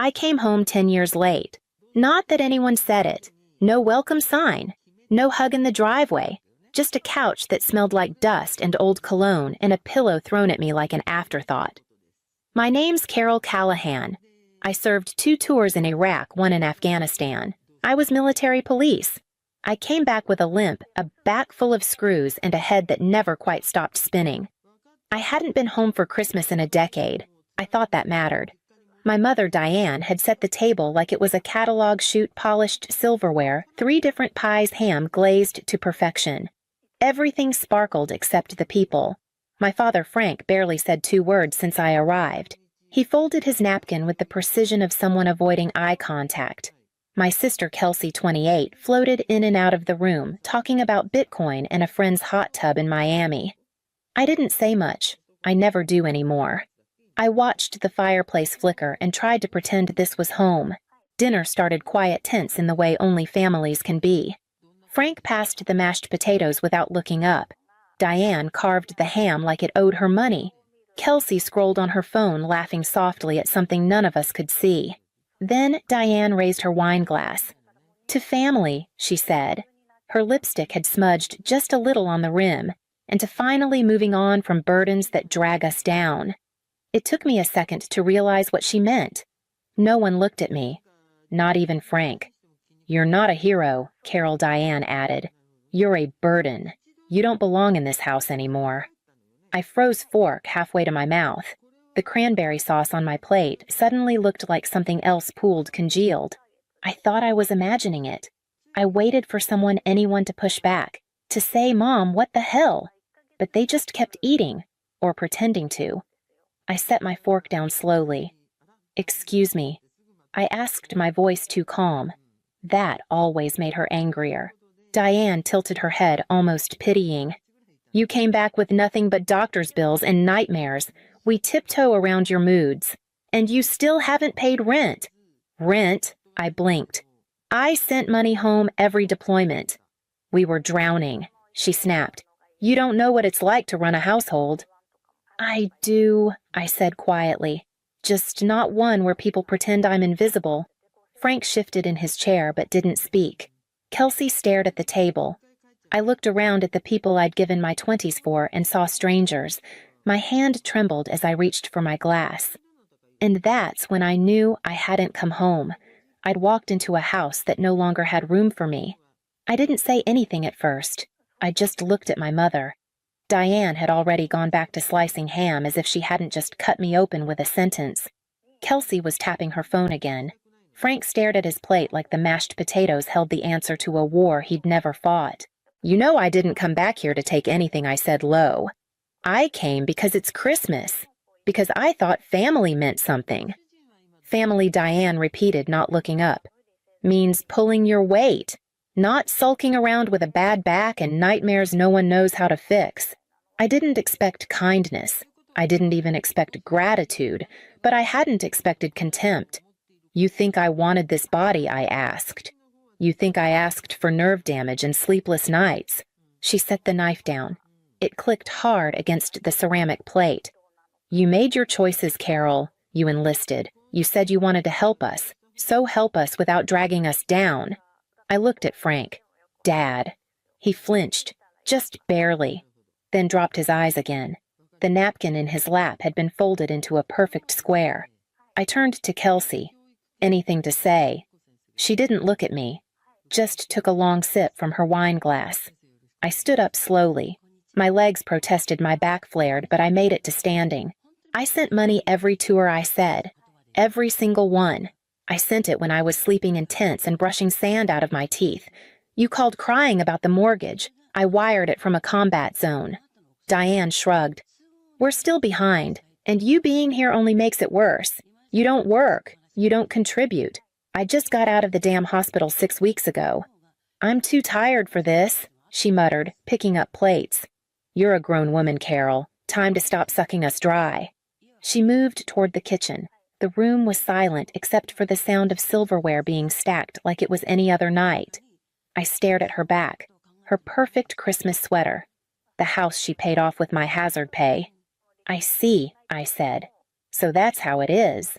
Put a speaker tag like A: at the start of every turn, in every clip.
A: I came home 10 years late. Not that anyone said it. No welcome sign. No hug in the driveway. Just a couch that smelled like dust and old cologne and a pillow thrown at me like an afterthought. My name's Carol Callahan. I served 2 tours in Iraq, 1 in Afghanistan. I was military police. I came back with a limp, a back full of screws, and a head that never quite stopped spinning. I hadn't been home for Christmas in a decade. I thought that mattered. My mother, Diane, had set the table like it was a catalog shoot polished silverware, 3 different pies ham glazed to perfection. Everything sparkled except the people. My father, Frank, barely said 2 words since I arrived. He folded his napkin with the precision of someone avoiding eye contact. My sister, Kelsey, 28, floated in and out of the room, talking about Bitcoin and a friend's hot tub in Miami. I didn't say much. I never do anymore. I watched the fireplace flicker and tried to pretend this was home. Dinner started quiet tense in the way only families can be. Frank passed the mashed potatoes without looking up. Diane carved the ham like it owed her money. Kelsey scrolled on her phone, laughing softly at something none of us could see. Then Diane raised her wine glass. "To family," she said. Her lipstick had smudged just a little on the rim, and to finally moving on from burdens that drag us down. It took me a second to realize what she meant. No one looked at me. Not even Frank. "You're not a hero," Carol Diane added. "You're a burden. You don't belong in this house anymore." I froze fork halfway to my mouth. The cranberry sauce on my plate suddenly looked like something else pooled congealed. I thought I was imagining it. I waited for anyone to push back, to say, "Mom, what the hell?" But they just kept eating, or pretending to. I set my fork down slowly. "Excuse me." I asked, my voice too calm. That always made her angrier. Diane tilted her head, almost pitying. "You came back with nothing but doctor's bills and nightmares. We tiptoe around your moods. And you still haven't paid rent." "Rent?" I blinked. "I sent money home every deployment." "We were drowning," she snapped. "You don't know what it's like to run a household." "I do," I said quietly. "Just not one where people pretend I'm invisible." Frank shifted in his chair but didn't speak. Kelsey stared at the table. I looked around at the people I'd given my 20s for and saw strangers. My hand trembled as I reached for my glass. And that's when I knew I hadn't come home. I'd walked into a house that no longer had room for me. I didn't say anything at first. I just looked at my mother. Diane had already gone back to slicing ham as if she hadn't just cut me open with a sentence. Kelsey was tapping her phone again. Frank stared at his plate like the mashed potatoes held the answer to a war he'd never fought. "You know I didn't come back here to take anything I said low. I came because it's Christmas. Because I thought family meant something." "Family," Diane repeated, not looking up. "Means pulling your weight. Not sulking around with a bad back and nightmares no one knows how to fix." I didn't expect kindness. I didn't even expect gratitude, but I hadn't expected contempt. "You think I wanted this body?" I asked. "You think I asked for nerve damage and sleepless nights?" She set the knife down. It clicked hard against the ceramic plate. "You made your choices, Carol. You enlisted. You said you wanted to help us. So help us without dragging us down." I looked at Frank. "Dad." He flinched, just barely, then dropped his eyes again. The napkin in his lap had been folded into a perfect square. I turned to Kelsey. Anything to say? She didn't look at me, just took a long sip from her wine glass. I stood up slowly. My legs protested, my back flared, but I made it to standing. "I sent money every tour I said. Every single one. I sent it when I was sleeping in tents and brushing sand out of my teeth. You called crying about the mortgage. I wired it from a combat zone." Diane shrugged. "We're still behind, and you being here only makes it worse. You don't work. You don't contribute. I just got out of the damn hospital 6 weeks ago." "I'm too tired for this," she muttered, picking up plates. "You're a grown woman, Carol. Time to stop sucking us dry." She moved toward the kitchen. The room was silent except for the sound of silverware being stacked like it was any other night. I stared at her back, her perfect Christmas sweater, the house she paid off with my hazard pay. "I see," I said. "So that's how it is."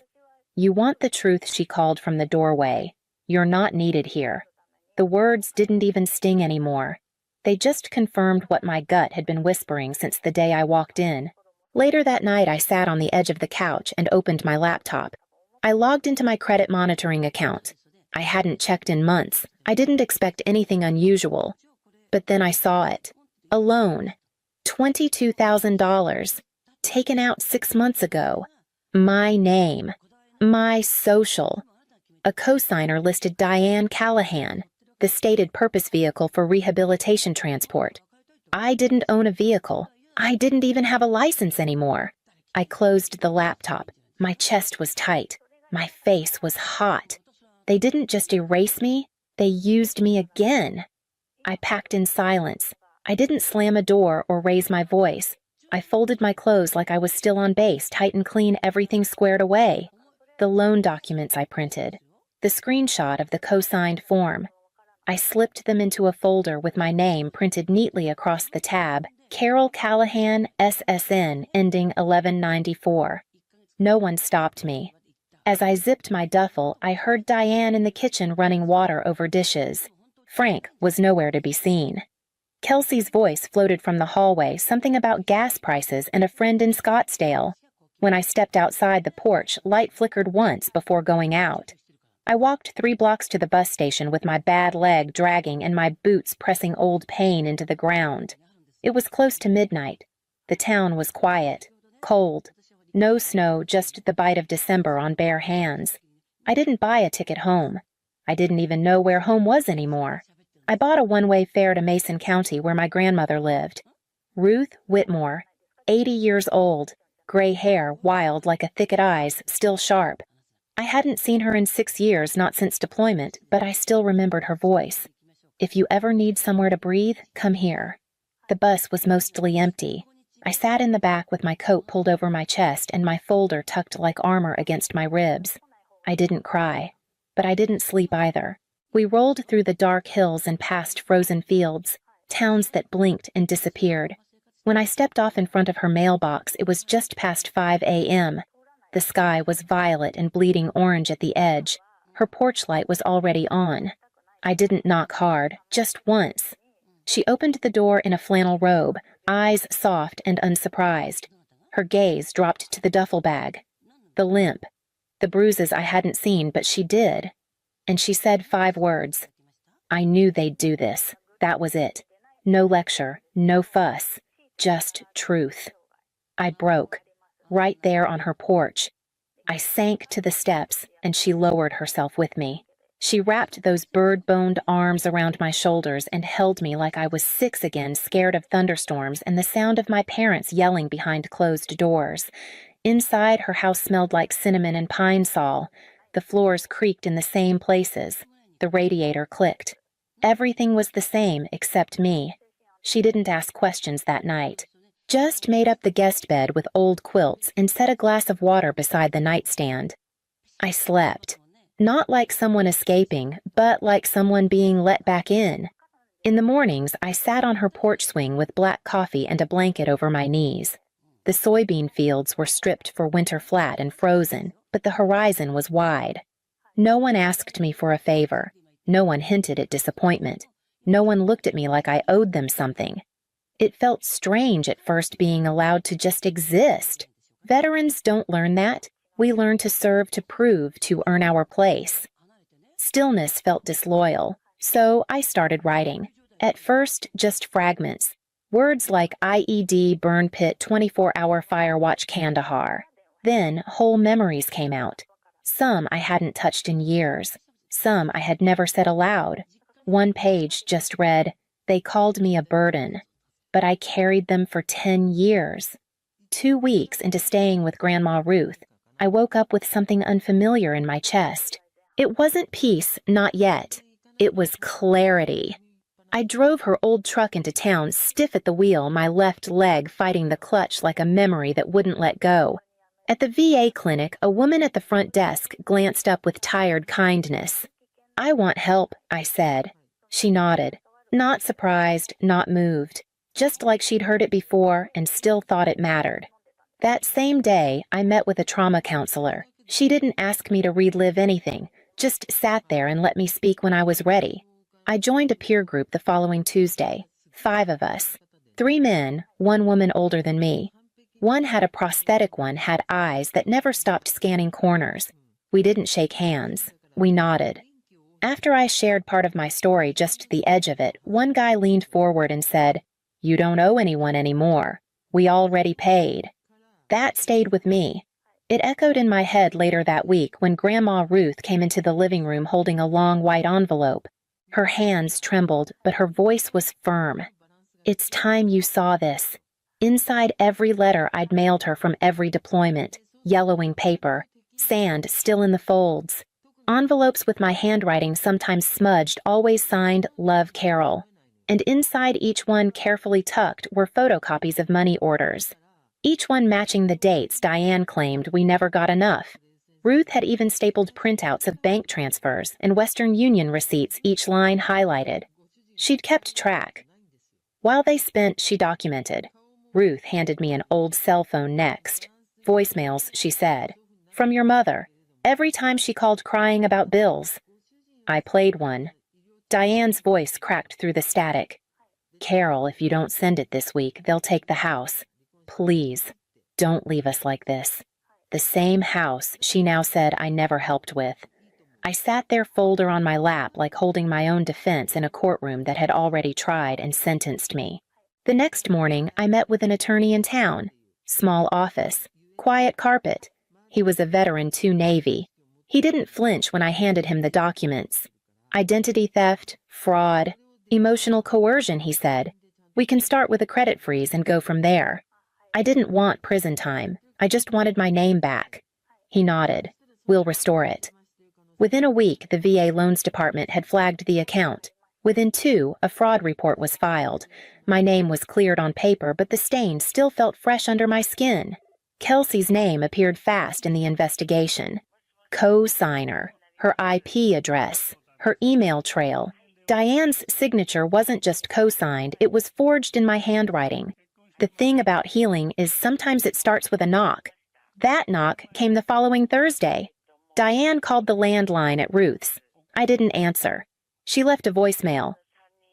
A: "You want the truth," she called from the doorway. "You're not needed here." The words didn't even sting anymore. They just confirmed what my gut had been whispering since the day I walked in. Later that night, I sat on the edge of the couch and opened my laptop. I logged into my credit monitoring account. I hadn't checked in months. I didn't expect anything unusual. But then I saw it. A loan. $22,000. Taken out 6 months ago. My name. My social. A cosigner listed Diane Callahan, the stated purpose vehicle for rehabilitation transport. I didn't own a vehicle. I didn't even have a license anymore. I closed the laptop. My chest was tight. My face was hot. They didn't just erase me, they used me again. I packed in silence. I didn't slam a door or raise my voice. I folded my clothes like I was still on base, tight and clean, everything squared away. The loan documents I printed. The screenshot of the co-signed form. I slipped them into a folder with my name printed neatly across the tab, Carol Callahan, SSN, ending 1194. No one stopped me. As I zipped my duffel, I heard Diane in the kitchen running water over dishes. Frank was nowhere to be seen. Kelsey's voice floated from the hallway, something about gas prices and a friend in Scottsdale. When I stepped outside the porch, light flickered once before going out. I walked 3 blocks to the bus station with my bad leg dragging and my boots pressing old pain into the ground. It was close to midnight. The town was quiet, cold. No snow, just the bite of December on bare hands. I didn't buy a ticket home. I didn't even know where home was anymore. I bought a one-way fare to Mason County where my grandmother lived. Ruth Whitmore, 80 years old, gray hair, wild like a thicket eyes, still sharp. I hadn't seen her in 6 years, not since deployment, but I still remembered her voice. "If you ever need somewhere to breathe, come here." The bus was mostly empty. I sat in the back with my coat pulled over my chest and my folder tucked like armor against my ribs. I didn't cry, but I didn't sleep either. We rolled through the dark hills and past frozen fields, towns that blinked and disappeared. When I stepped off in front of her mailbox, it was just past 5 a.m. The sky was violet and bleeding orange at the edge. Her porch light was already on. I didn't knock hard, just once. She opened the door in a flannel robe, eyes soft and unsurprised. Her gaze dropped to the duffel bag. The limp. The bruises I hadn't seen, but she did. And she said 5 words. I knew they'd do this. That was it. No lecture, no fuss. Just truth. I broke. Right there on her porch. I sank to the steps, and she lowered herself with me. She wrapped those bird-boned arms around my shoulders and held me like I was 6 again, scared of thunderstorms and the sound of my parents yelling behind closed doors. Inside, her house smelled like cinnamon and pine sol. The floors creaked in the same places. The radiator clicked. Everything was the same except me. She didn't ask questions that night. Just made up the guest bed with old quilts and set a glass of water beside the nightstand. I slept. Not like someone escaping, but like someone being let back in. In the mornings, I sat on her porch swing with black coffee and a blanket over my knees. The soybean fields were stripped for winter flat and frozen, but the horizon was wide. No one asked me for a favor. No one hinted at disappointment. No one looked at me like I owed them something. It felt strange at first being allowed to just exist. Veterans don't learn that. We learn to serve, to prove, to earn our place. Stillness felt disloyal, so I started writing. At first, just fragments. Words like IED, burn pit, 24-hour fire watch Kandahar. Then, whole memories came out. Some I hadn't touched in years. Some I had never said aloud. One page just read, "They called me a burden." But I carried them for 10 years. 2 weeks into staying with Grandma Ruth, I woke up with something unfamiliar in my chest. It wasn't peace, not yet. It was clarity. I drove her old truck into town, stiff at the wheel, my left leg fighting the clutch like a memory that wouldn't let go. At the VA clinic, a woman at the front desk glanced up with tired kindness. "I want help," I said. She nodded. Not surprised, not moved. Just like she'd heard it before and still thought it mattered. That same day, I met with a trauma counselor. She didn't ask me to relive anything, just sat there and let me speak when I was ready. I joined a peer group the following Tuesday, 5 of us. 3 men, 1 woman older than me. One had a prosthetic, one had eyes that never stopped scanning corners. We didn't shake hands. We nodded. After I shared part of my story, just the edge of it, one guy leaned forward and said, "You don't owe anyone anymore. We already paid." That stayed with me. It echoed in my head later that week when Grandma Ruth came into the living room holding a long white envelope. Her hands trembled, but her voice was firm. "It's time you saw this." Inside every letter I'd mailed her from every deployment, yellowing paper, sand still in the folds. Envelopes with my handwriting sometimes smudged, always signed Love, Carol. And inside each one, carefully tucked, were photocopies of money orders. Each one matching the dates Diane claimed we never got enough. Ruth had even stapled printouts of bank transfers and Western Union receipts, each line highlighted. She'd kept track. While they spent, she documented. Ruth handed me an old cell phone next. "Voicemails," she said. "From your mother. Every time she called crying about bills." I played one. Diane's voice cracked through the static. "Carol, if you don't send it this week, they'll take the house. Please, don't leave us like this." The same house she now said I never helped with. I sat there, folder on my lap, like holding my own defense in a courtroom that had already tried and sentenced me. The next morning, I met with an attorney in town. Small office, quiet carpet. He was a veteran, too Navy. He didn't flinch when I handed him the documents. "Identity theft, fraud, emotional coercion," he said. "We can start with a credit freeze and go from there." I didn't want prison time. I just wanted my name back. He nodded. "We'll restore it." Within a week, the VA Loans Department had flagged the account. Within 2, a fraud report was filed. My name was cleared on paper, but the stain still felt fresh under my skin. Kelsey's name appeared fast in the investigation. Co-signer, her IP address, her email trail. Diane's signature wasn't just co-signed, it was forged in my handwriting. The thing about healing is sometimes it starts with a knock. That knock came the following Thursday. Diane called the landline at Ruth's. I didn't answer. She left a voicemail.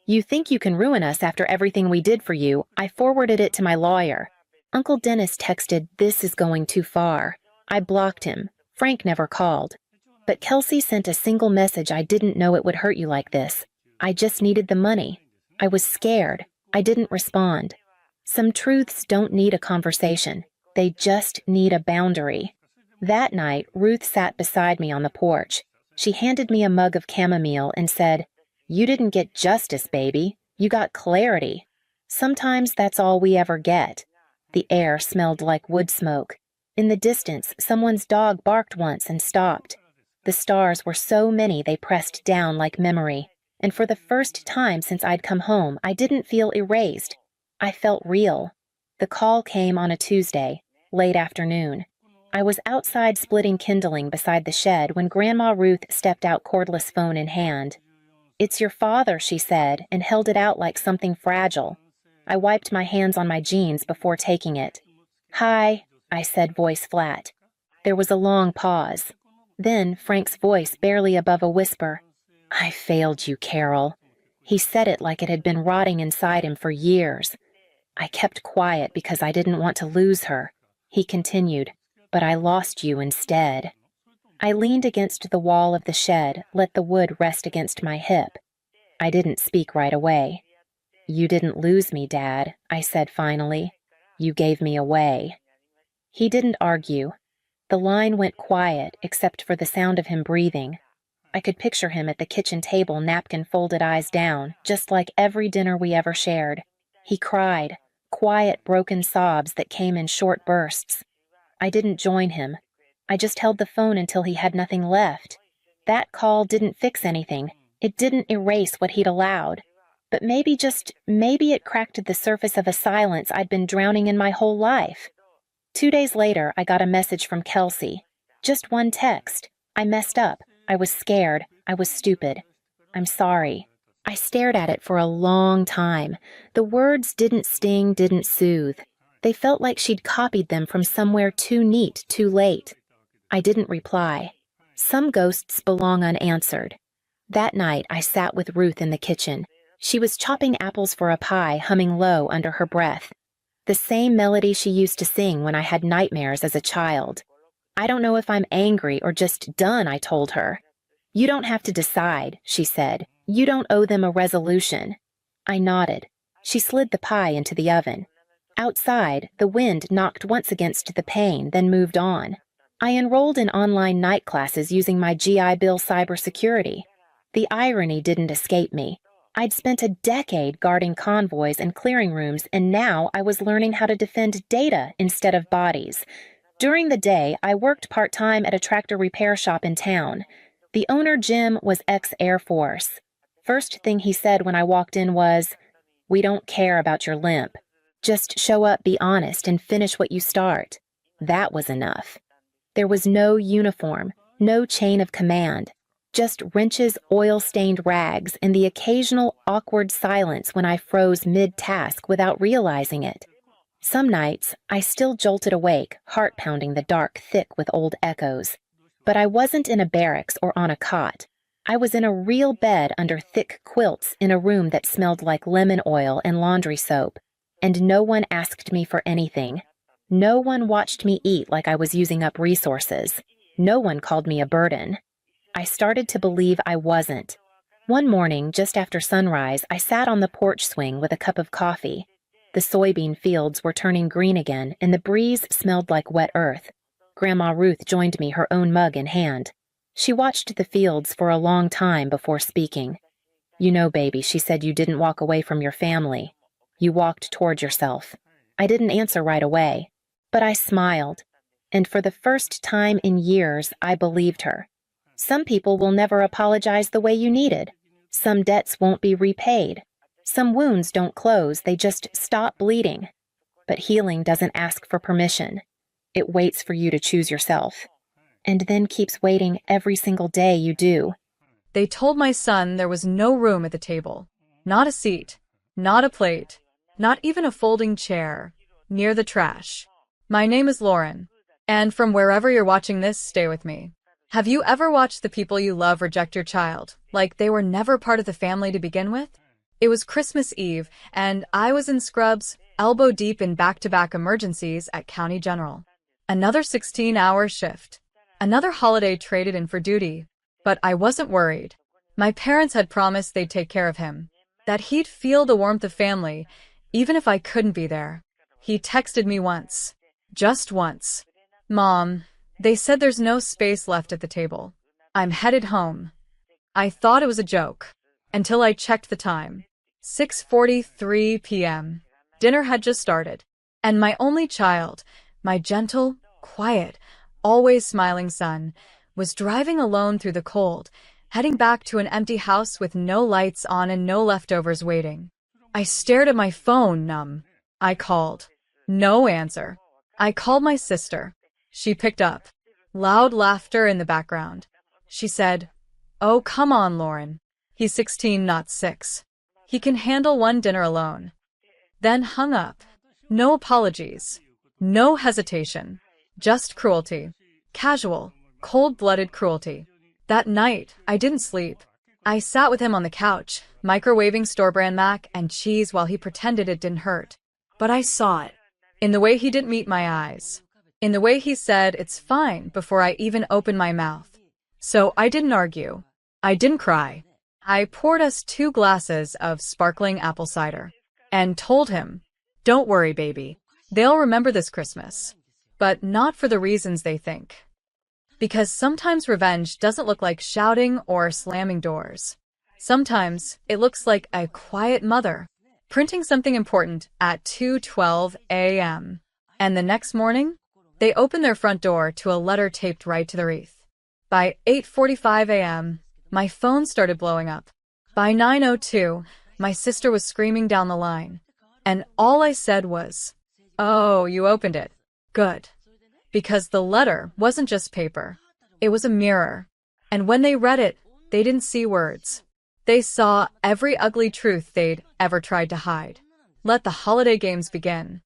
A: "You think you can ruin us after everything we did for you?" I forwarded it to my lawyer. Uncle Dennis texted, "This is going too far." I blocked him. Frank never called. But Kelsey sent a single message. "I didn't know it would hurt you like this. I just needed the money." I was scared. I didn't respond. Some truths don't need a conversation. They just need a boundary. That night, Ruth sat beside me on the porch. She handed me a mug of chamomile and said, "You didn't get justice, baby. You got clarity." Sometimes that's all we ever get. The air smelled like wood smoke. In the distance, someone's dog barked once and stopped. The stars were so many they pressed down like memory. And for the first time since I'd come home, I didn't feel erased. I felt real. The call came on a Tuesday, late afternoon. I was outside splitting kindling beside the shed when Grandma Ruth stepped out, cordless phone in hand. "It's your father," she said, and held it out like something fragile. I wiped my hands on my jeans before taking it. "Hi," I said, voice flat. There was a long pause. Then Frank's voice barely above a whisper. "I failed you, Carol." He said it like it had been rotting inside him for years. "I kept quiet because I didn't want to lose her." He continued, "But I lost you instead." I leaned against the wall of the shed, let the wood rest against my hip. I didn't speak right away. "You didn't lose me, Dad," I said finally. "You gave me away." He didn't argue. The line went quiet except for the sound of him breathing. I could picture him at the kitchen table, napkin folded, eyes down, just like every dinner we ever shared. He cried, quiet, broken sobs that came in short bursts. I didn't join him. I just held the phone until he had nothing left. That call didn't fix anything. It didn't erase what he'd allowed. But maybe it cracked the surface of a silence I'd been drowning in my whole life. 2 days later, I got a message from Kelsey. Just one text. "I messed up. I was scared. I was stupid. I'm sorry." I stared at it for a long time. The words didn't sting, didn't soothe. They felt like she'd copied them from somewhere too neat, too late. I didn't reply. Some ghosts belong unanswered. That night, I sat with Ruth in the kitchen. She was chopping apples for a pie, humming low under her breath. The same melody she used to sing when I had nightmares as a child. I don't know if I'm angry or just done, I told her. You don't have to decide, she said. You don't owe them a resolution. I nodded. She slid the pie into the oven. Outside, the wind knocked once against the pane, then moved on. I enrolled in online night classes using my GI Bill cybersecurity. The irony didn't escape me. I'd spent a decade guarding convoys and clearing rooms, and now I was learning how to defend data instead of bodies. During the day, I worked part-time at a tractor repair shop in town. The owner, Jim, was ex-Air Force. First thing he said when I walked in was, "We don't care about your limp. Just show up, be honest, and finish what you start." That was enough. There was no uniform, no chain of command. Just wrenches, oil-stained rags, and the occasional awkward silence when I froze mid-task without realizing it. Some nights, I still jolted awake, heart pounding the dark thick with old echoes. But I wasn't in a barracks or on a cot. I was in a real bed under thick quilts in a room that smelled like lemon oil and laundry soap. And no one asked me for anything. No one watched me eat like I was using up resources. No one called me a burden. I started to believe I wasn't. One morning, just after sunrise, I sat on the porch swing with a cup of coffee. The soybean fields were turning green again, and the breeze smelled like wet earth. Grandma Ruth joined me, her own mug in hand. She watched the fields for a long time before speaking. "You know, baby," she said, "you didn't walk away from your family. You walked toward yourself." I didn't answer right away, but I smiled. And for the first time in years, I believed her. Some people will never apologize the way you needed. Some debts won't be repaid. Some wounds don't close, they just stop bleeding. But healing doesn't ask for permission. It waits for you to choose yourself. And then keeps waiting every single day you do.
B: They told my son there was no room at the table. Not a seat, not a plate, not even a folding chair, near the trash. My name is Lauren, and from wherever you're watching this, stay with me. Have you ever watched the people you love reject your child, like they were never part of the family to begin with? It was Christmas Eve, and I was in scrubs, elbow deep in back-to-back emergencies at County General. Another 16-hour shift. Another holiday traded in for duty. But I wasn't worried. My parents had promised they'd take care of him, that he'd feel the warmth of family, even if I couldn't be there. He texted me once. Just once. "Mom, they said there's no space left at the table. I'm headed home." I thought it was a joke, until I checked the time. 6:43 p.m. Dinner had just started, and my only child, my gentle, quiet, always smiling son, was driving alone through the cold, heading back to an empty house with no lights on and no leftovers waiting. I stared at my phone, numb. I called. No answer. I called my sister. She picked up. Loud laughter in the background. She said, "Oh, come on, Lauren. He's 16, not 6. He can handle one dinner alone." Then hung up. No apologies. No hesitation. Just cruelty. Casual, cold-blooded cruelty. That night, I didn't sleep. I sat with him on the couch, microwaving store-brand mac and cheese while he pretended it didn't hurt. But I saw it. In the way he didn't meet my eyes. In the way he said, "It's fine," before I even opened my mouth. So I didn't argue. I didn't cry. I poured us 2 glasses of sparkling apple cider and told him, "Don't worry, baby. They'll remember this Christmas." But not for the reasons they think. Because sometimes revenge doesn't look like shouting or slamming doors. Sometimes it looks like a quiet mother printing something important at 2:12 a.m. And the next morning, they open their front door to a letter taped right to the wreath. By 8:45 a.m., my phone started blowing up. By 9:02, my sister was screaming down the line. And all I said was, "Oh, you opened it. Good." Because the letter wasn't just paper. It was a mirror. And when they read it, they didn't see words. They saw every ugly truth they'd ever tried to hide. Let the holiday games begin.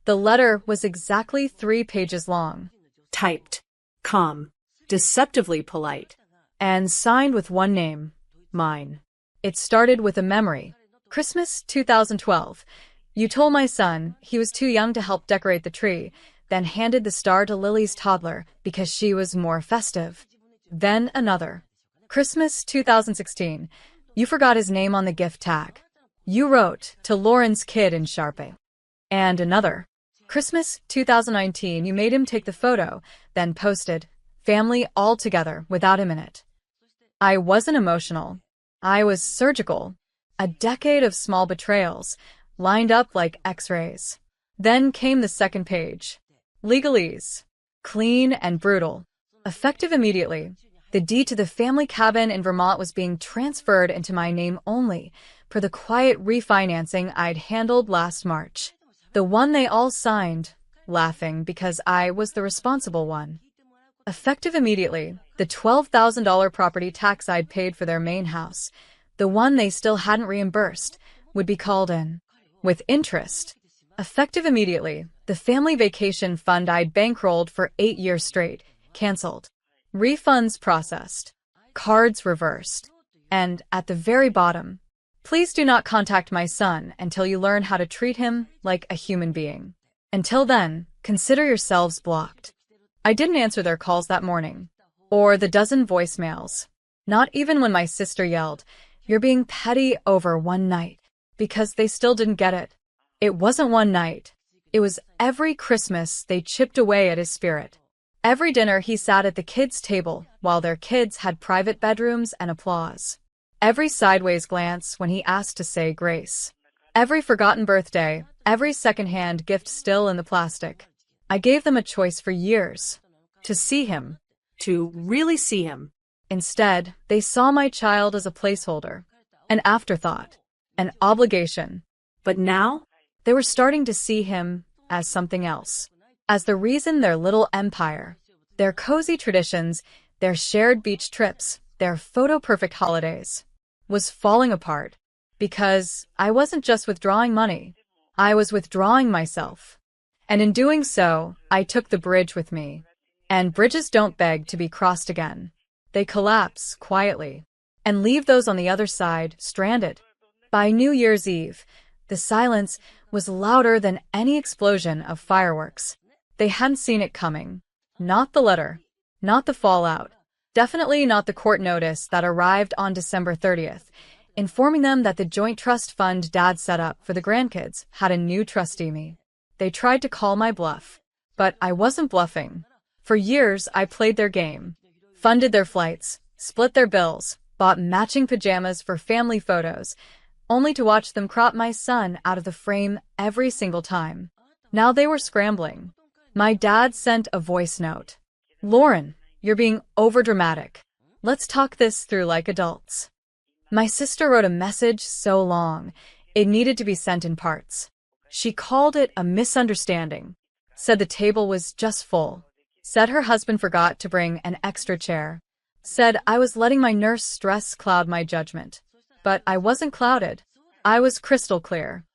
B: The letter was exactly 3 pages long.
C: Typed. Calm. deceptively polite.
B: and signed with one name, mine. It started with a memory. Christmas 2012. You told my son he was too young to help decorate the tree, then handed the star to Lily's toddler because she was more festive. Then another. Christmas 2016. You forgot his name on the gift tag. You wrote to Lauren's kid in Sharpie. And another. Christmas 2019. You made him take the photo, then posted, family all together without him in it. I wasn't emotional. I was surgical. A decade of small betrayals, lined up like x-rays. Then came the second page. Legalese. Clean and brutal. Effective immediately. The deed to the family cabin in Vermont was being transferred into my name only, per the quiet refinancing I'd handled last March. The one they all signed, laughing because I was the responsible one. Effective immediately, the $12,000 property tax I'd paid for their main house, the one they still hadn't reimbursed, would be called in. With interest. Effective immediately, the family vacation fund I'd bankrolled for 8 years straight, canceled. Refunds processed. Cards reversed. And at the very bottom, please do not contact my son until you learn how to treat him like a human being. Until then, consider yourselves blocked. I didn't answer their calls that morning, or the dozen voicemails. Not even when my sister yelled, "You're being petty over one night," because they still didn't get it. It wasn't one night. It was every Christmas they chipped away at his spirit. Every dinner he sat at the kids' table while their kids had private bedrooms and applause. Every sideways glance when he asked to say grace. Every forgotten birthday, every secondhand gift still in the plastic. I gave them a choice for years. To see him.
C: To really see him.
B: Instead, they saw my child as a placeholder. An afterthought. An obligation.
C: But now?
B: They were starting to see him as something else. As the reason their little empire, their cozy traditions, their shared beach trips, their photo-perfect holidays, was falling apart. Because I wasn't just withdrawing money. I was withdrawing myself. And in doing so, I took the bridge with me. And bridges don't beg to be crossed again. They collapse quietly and leave those on the other side stranded. By New Year's Eve, the silence was louder than any explosion of fireworks. They hadn't seen it coming. Not the letter. Not the fallout. Definitely not the court notice that arrived on December 30th, informing them that the joint trust fund Dad set up for the grandkids had a new trustee me. They tried to call my bluff. But I wasn't bluffing. For years, I played their game. Funded their flights, split their bills, bought matching pajamas for family photos, only to watch them crop my son out of the frame every single time. Now they were scrambling. My dad sent a voice note. "Lauren, you're being overdramatic. Let's talk this through like adults." My sister wrote a message so long, it needed to be sent in parts. She called it a misunderstanding, said the table was just full, said her husband forgot to bring an extra chair, said I was letting my nurse stress cloud my judgment. But I wasn't clouded. I was crystal clear.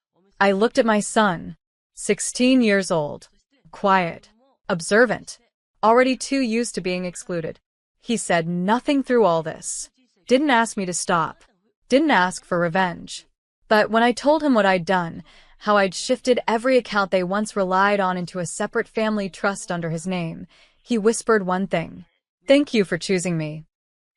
B: I looked at my son, 16 years old, quiet, observant, already too used to being excluded. He said nothing through all this. Didn't ask me to stop. Didn't ask for revenge. But when I told him what I'd done, how I'd shifted every account they once relied on into a separate family trust under his name, he whispered one thing. "Thank you for choosing me."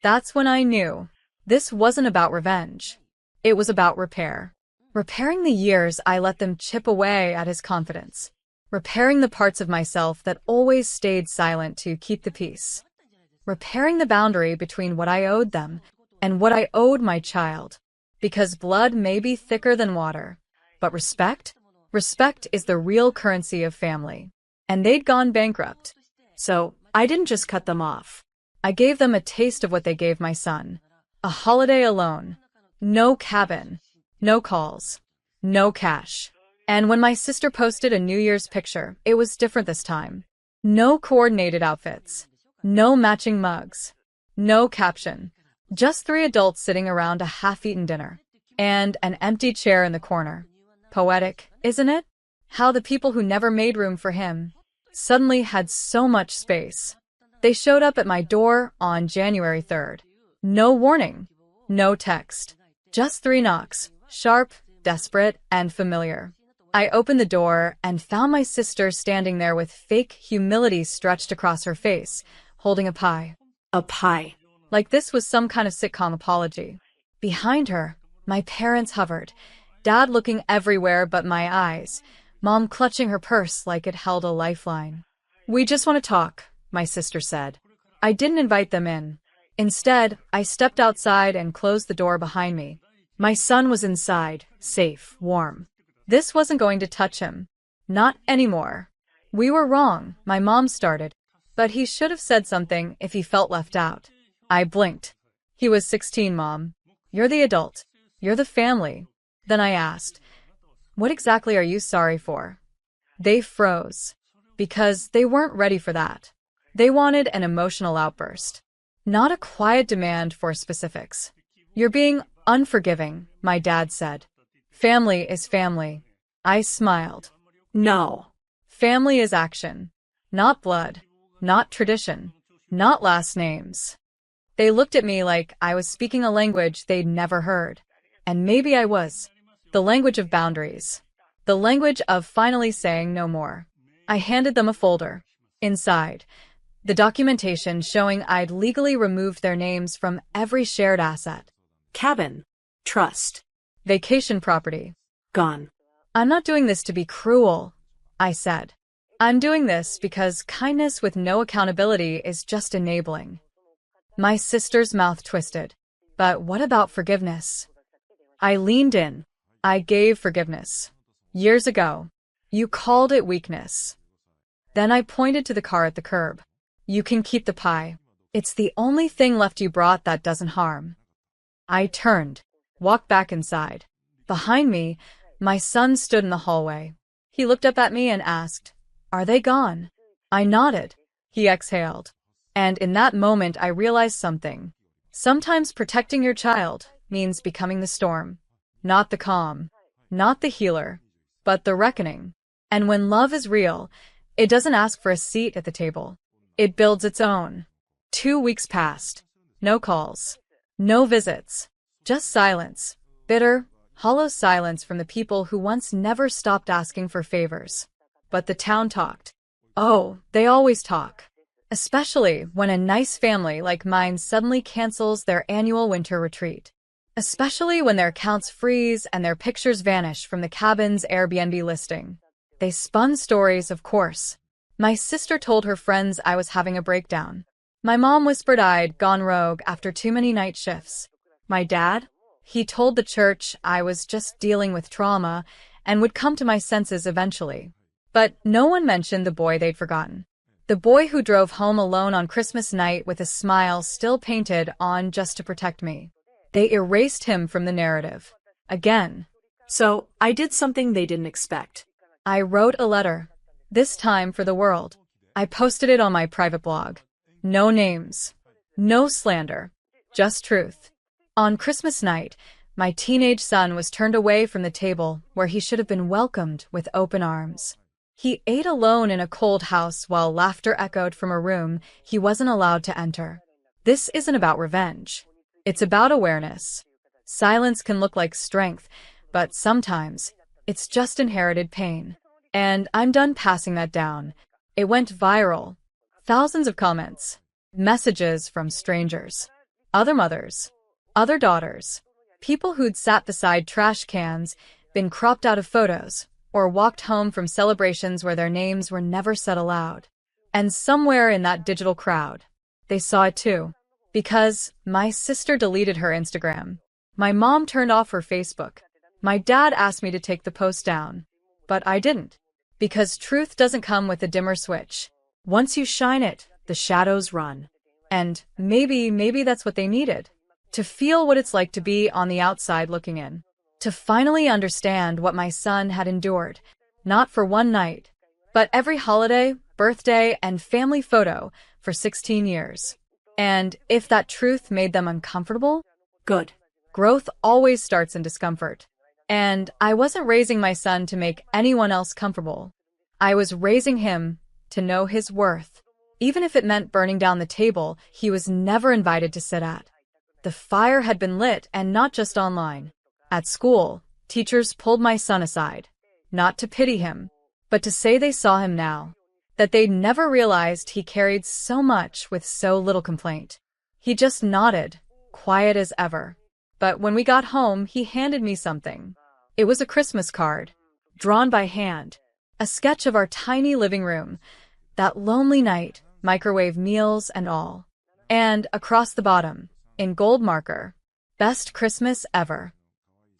B: That's when I knew. This wasn't about revenge. It was about repair. Repairing the years I let them chip away at his confidence. Repairing the parts of myself that always stayed silent to keep the peace. Repairing the boundary between what I owed them and what I owed my child. Because blood may be thicker than water. But respect? Respect is the real currency of family. And they'd gone bankrupt.
C: So I didn't just cut them off.
B: I gave them a taste of what they gave my son. A holiday alone. No cabin. No calls. No cash. And when my sister posted a New Year's picture, it was different this time. No coordinated outfits. No matching mugs. No caption. Just 3 adults sitting around a half-eaten dinner. And an empty chair in the corner. Poetic, isn't it? How the people who never made room for him suddenly had so much space. They showed up at my door on January 3rd. No warning. No text. Just 3 knocks. Sharp, desperate, and familiar. I opened the door and found my sister standing there with fake humility stretched across her face, holding a pie.
C: A pie.
B: Like this was some kind of sitcom apology. Behind her, my parents hovered, Dad looking everywhere but my eyes, Mom clutching her purse like it held a lifeline. "We just want to talk," my sister said. I didn't invite them in. Instead, I stepped outside and closed the door behind me. My son was inside, safe, warm. This wasn't going to touch him. Not anymore. "We were wrong," my mom started, but he should have said something if he felt left out. I blinked. "He was 16, Mom. You're the adult. You're the family." Then I asked, "What exactly are you sorry for?" They froze, because they weren't ready for that. They wanted an emotional outburst, not a quiet demand for specifics. "You're being unforgiving," my dad said. "Family is family." I smiled.
C: No.
B: Family is action, not blood, not tradition, not last names. They looked at me like I was speaking a language they'd never heard. And maybe I was. The language of boundaries. The language of finally saying no more. I handed them a folder. Inside, the documentation showing I'd legally removed their names from every shared asset.
C: Cabin. Trust.
B: Vacation property.
C: Gone.
B: "I'm not doing this to be cruel," I said. "I'm doing this because kindness with no accountability is just enabling." My sister's mouth twisted. "But what about forgiveness?" I leaned in. "I gave forgiveness. Years ago. You called it weakness." Then I pointed to the car at the curb. "You can keep the pie. It's the only thing left you brought that doesn't harm." I turned, walked back inside. Behind me, my son stood in the hallway. He looked up at me and asked, "Are they gone?" I nodded. He exhaled. And in that moment I realized something. Sometimes protecting your child means becoming the storm. Not the calm. Not the healer. But the reckoning. And when love is real, it doesn't ask for a seat at the table. It builds its own. 2 weeks passed. No calls. No visits. Just silence. Bitter, hollow silence from the people who once never stopped asking for favors. But the town talked. Oh, they always talk. Especially when a nice family like mine suddenly cancels their annual winter retreat. Especially when their accounts freeze and their pictures vanish from the cabin's Airbnb listing. They spun stories, of course. My sister told her friends I was having a breakdown. My mom whispered I'd gone rogue after too many night shifts. My dad? He told the church I was just dealing with trauma and would come to my senses eventually. But no one mentioned the boy they'd forgotten. The boy who drove home alone on Christmas night with a smile still painted on just to protect me. They erased him from the narrative. Again.
C: So, I did something they didn't expect.
B: I wrote a letter. This time for the world. I posted it on my private blog. No names. No slander. Just truth. On Christmas night, my teenage son was turned away from the table where he should have been welcomed with open arms. He ate alone in a cold house while laughter echoed from a room he wasn't allowed to enter. This isn't about revenge. It's about awareness. Silence can look like strength, but sometimes it's just inherited pain. And I'm done passing that down. It went viral. Thousands of comments. Messages from strangers. Other mothers. Other daughters. People who'd sat beside trash cans, been cropped out of photos, or walked home from celebrations where their names were never said aloud. And somewhere in that digital crowd, they saw it too. Because my sister deleted her Instagram. My mom turned off her Facebook. My dad asked me to take the post down. But I didn't. Because truth doesn't come with a dimmer switch. Once you shine it, the shadows run. And maybe that's what they needed. To feel what it's like to be on the outside looking in. To finally understand what my son had endured. Not for one night, but every holiday, birthday, and family photo for 16 years. And if that truth made them uncomfortable,
C: good.
B: Growth always starts in discomfort. And I wasn't raising my son to make anyone else comfortable. I was raising him to know his worth. Even if it meant burning down the table he was never invited to sit at. The fire had been lit, and not just online. At school, teachers pulled my son aside, not to pity him, but to say they saw him now, that they'd never realized he carried so much with so little complaint. He just nodded, quiet as ever. But when we got home, he handed me something. It was a Christmas card, drawn by hand, a sketch of our tiny living room, that lonely night, microwave meals and all. And across the bottom, in gold marker, "Best Christmas ever."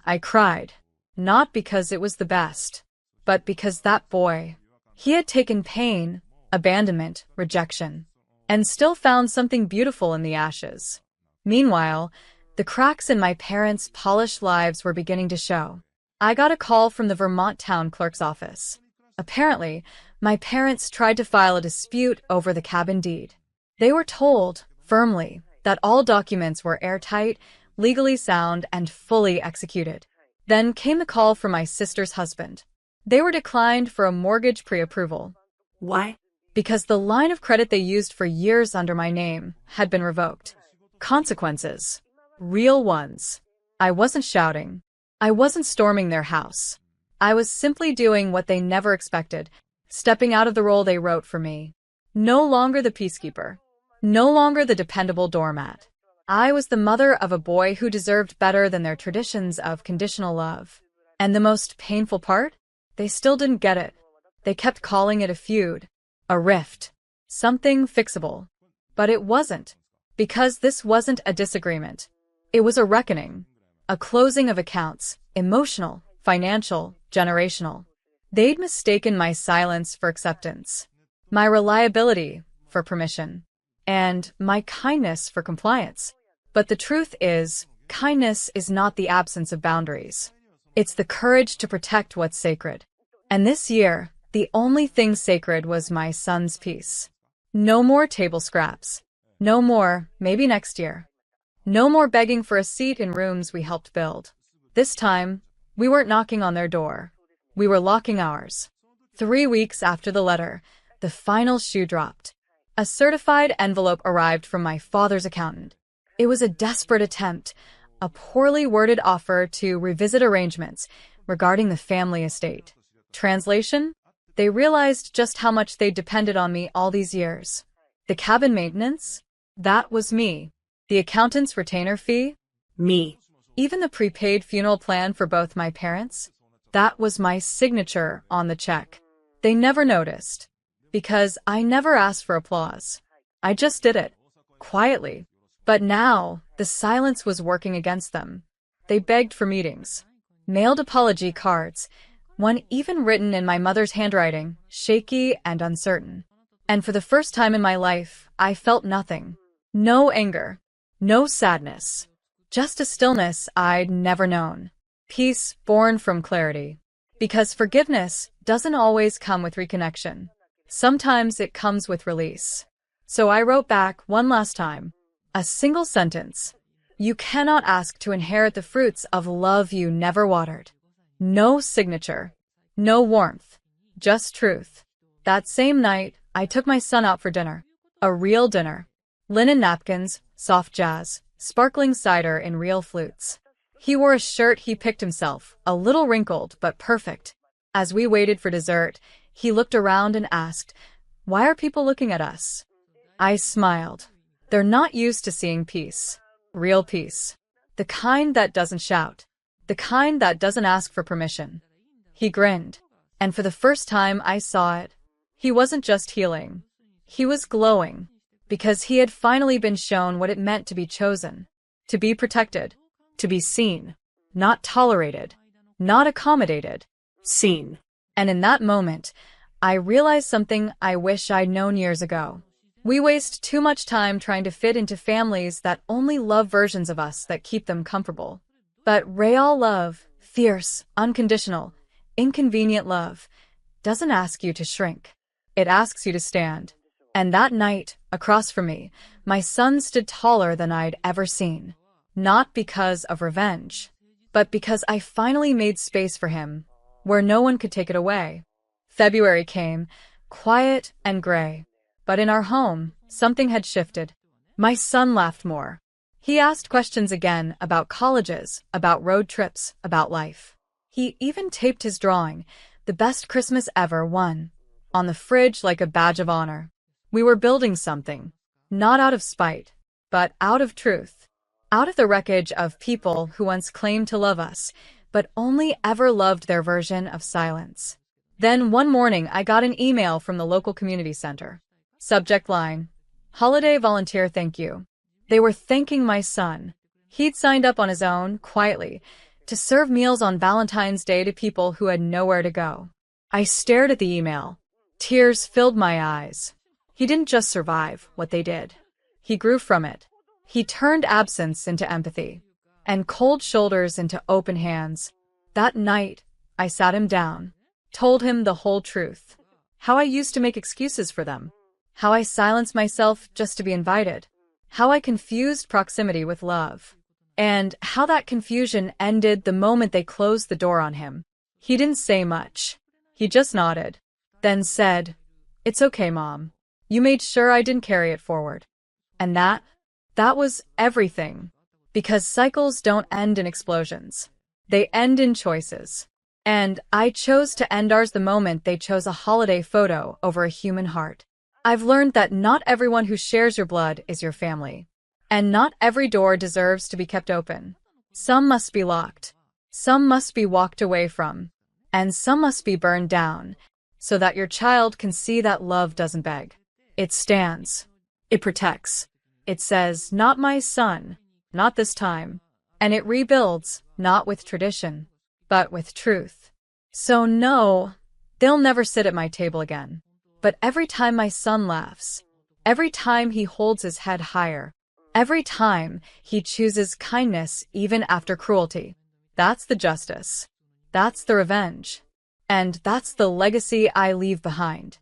B: I cried, not because it was the best, but because that boy, he had taken pain, abandonment, rejection, and still found something beautiful in the ashes. Meanwhile, the cracks in my parents' polished lives were beginning to show. I got a call from the Vermont town clerk's office. Apparently, my parents tried to file a dispute over the cabin deed. They were told, firmly, that all documents were airtight, legally sound, and fully executed. Then came the call from my sister's husband. They were declined for a mortgage pre-approval.
C: Why?
B: Because the line of credit they used for years under my name had been revoked. Consequences. Real ones. I wasn't shouting. I wasn't storming their house. I was simply doing what they never expected, stepping out of the role they wrote for me. No longer the peacekeeper. No longer the dependable doormat. I was the mother of a boy who deserved better than their traditions of conditional love. And the most painful part? They still didn't get it. They kept calling it a feud, a rift, something fixable. But it wasn't, because this wasn't a disagreement. It was a reckoning, a closing of accounts, emotional, financial, generational. They'd mistaken my silence for acceptance, my reliability for permission, and my kindness for compliance. But the truth is, kindness is not the absence of boundaries. It's the courage to protect what's sacred. And this year, the only thing sacred was my son's peace. No more table scraps. No more, maybe next year. No more begging for a seat in rooms we helped build. This time, we weren't knocking on their door. We were locking ours. 3 weeks after the letter, the final shoe dropped. A certified envelope arrived from my father's accountant. It was a desperate attempt, a poorly worded offer to revisit arrangements regarding the family estate. Translation? They realized just how much they depended on me all these years. The cabin maintenance? That was me. The accountant's retainer fee?
C: Me.
B: Even the prepaid funeral plan for both my parents? That was my signature on the check. They never noticed, because I never asked for applause. I just did it, quietly. But now, the silence was working against them. They begged for meetings, mailed apology cards, one even written in my mother's handwriting, shaky and uncertain. And for the first time in my life, I felt nothing. No anger, no sadness, just a stillness I'd never known. Peace born from clarity. Because forgiveness doesn't always come with reconnection. Sometimes it comes with release. So I wrote back one last time. A single sentence. You cannot ask to inherit the fruits of love you never watered. No signature. No warmth. Just truth. That same night, I took my son out for dinner. A real dinner. Linen napkins, soft jazz, sparkling cider in real flutes. He wore a shirt he picked himself, a little wrinkled but perfect. As we waited for dessert, he looked around and asked, "Why are people looking at us?" I smiled. They're not used to seeing peace. Real peace. The kind that doesn't shout. The kind that doesn't ask for permission. He grinned. And for the first time I saw it. He wasn't just healing. He was glowing. Because he had finally been shown what it meant to be chosen. To be protected. To be seen. Not tolerated. Not accommodated.
C: Seen.
B: And in that moment, I realized something I wish I'd known years ago. We waste too much time trying to fit into families that only love versions of us that keep them comfortable. But real love, fierce, unconditional, inconvenient love, doesn't ask you to shrink. It asks you to stand. And that night, across from me, my son stood taller than I'd ever seen. Not because of revenge, but because I finally made space for him, where no one could take it away. February came, quiet and gray. But in our home, something had shifted. My son laughed more. He asked questions again about colleges, about road trips, about life. He even taped his drawing, "The Best Christmas Ever Won," on the fridge like a badge of honor. We were building something, not out of spite, but out of truth. Out of the wreckage of people who once claimed to love us, but only ever loved their version of silence. Then one morning I got an email from the local community center. Subject line: Holiday volunteer thank you. They were thanking my son. He'd signed up on his own, quietly, to serve meals on Valentine's Day to people who had nowhere to go. I stared at the email. Tears filled my eyes. He didn't just survive what they did. He grew from it. He turned absence into empathy, and cold shoulders into open hands. That night, I sat him down, told him the whole truth. How I used to make excuses for them. How I silenced myself just to be invited. How I confused proximity with love. And how that confusion ended the moment they closed the door on him. He didn't say much. He just nodded. Then said, "It's okay, Mom. You made sure I didn't carry it forward." And that was everything. Because cycles don't end in explosions. They end in choices. And I chose to end ours the moment they chose a holiday photo over a human heart. I've learned that not everyone who shares your blood is your family. And not every door deserves to be kept open. Some must be locked. Some must be walked away from. And some must be burned down, so that your child can see that love doesn't beg. It stands. It protects. It says, "Not my son, not this time." And it rebuilds, not with tradition, but with truth. So no, they'll never sit at my table again. But every time my son laughs, every time he holds his head higher, every time he chooses kindness even after cruelty, that's the justice. That's the revenge. And that's the legacy I leave behind.